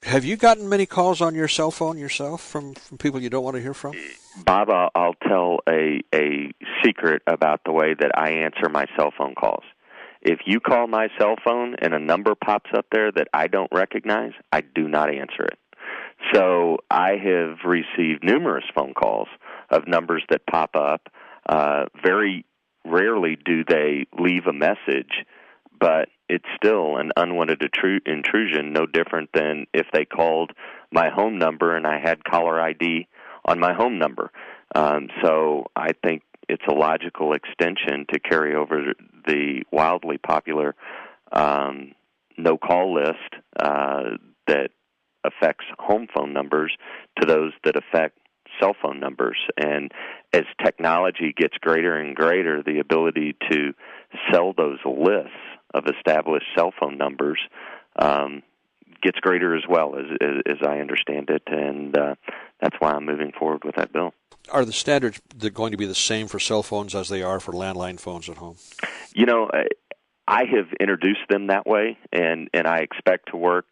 Have you gotten many calls on your cell phone yourself from people you don't want to hear from? Bob, I'll tell a secret about the way that I answer my cell phone calls. If you call my cell phone and a number pops up there that I don't recognize, I do not answer it. So I have received numerous phone calls of numbers that pop up. Very rarely do they leave a message, but it's still an unwanted intrusion, no different than if they called my home number and I had caller ID on my home number. So I think it's a logical extension to carry over the wildly popular no-call list that affects home phone numbers to those that affect cell phone numbers. And as technology gets greater and greater, the ability to sell those lists of established cell phone numbers gets greater as well, as I understand it, and that's why I'm moving forward with that bill. Are the standards going to be the same for cell phones as they are for landline phones at home? You know, I have introduced them that way, and I expect to work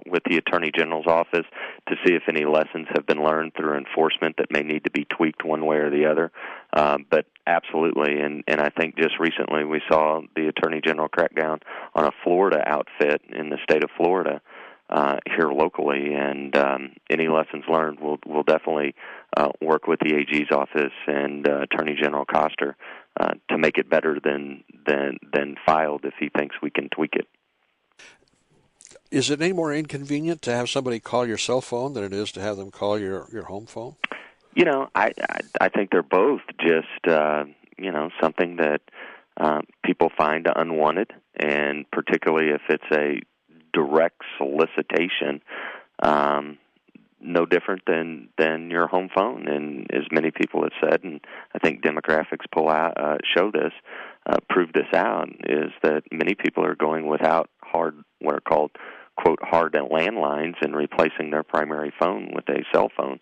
with the Attorney General's office to see if any lessons have been learned through enforcement that may need to be tweaked one way or the other. But absolutely, and I think just recently we saw the Attorney General crack down on a Florida outfit in the state of Florida here locally, and any lessons learned, we'll definitely work with the AG's office and Attorney General Koster to make it better than filed if he thinks we can tweak it. Is it any more inconvenient to have somebody call your cell phone than it is to have them call your home phone? You know, I think they're both just something that people find unwanted, and particularly if it's a direct solicitation, no different than your home phone. And as many people have said, and I think demographics prove this out, is that many people are going without what are called, quote, hard landlines and replacing their primary phone with a cell phone.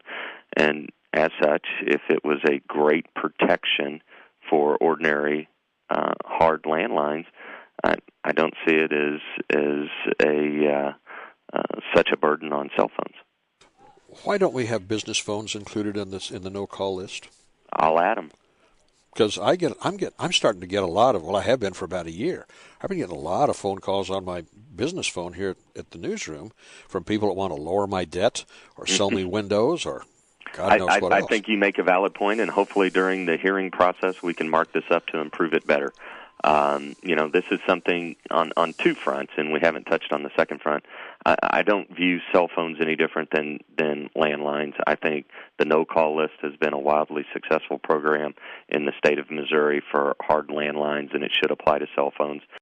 And as such, if it was a great protection for ordinary hard landlines, I don't see it as such a burden on cell phones. Why don't we have business phones included in the no-call list? I'll add them. Because I'm starting to get a lot of, well, I have been for about a year. I've been getting a lot of phone calls on my business phone here at the newsroom from people that want to lower my debt or sell me windows or God knows what else. I think you make a valid point, and hopefully during the hearing process we can mark this up to improve it better. This is something on two fronts, and we haven't touched on the second front. I don't view cell phones any different than landlines. I think the no-call list has been a wildly successful program in the state of Missouri for hard landlines, and it should apply to cell phones.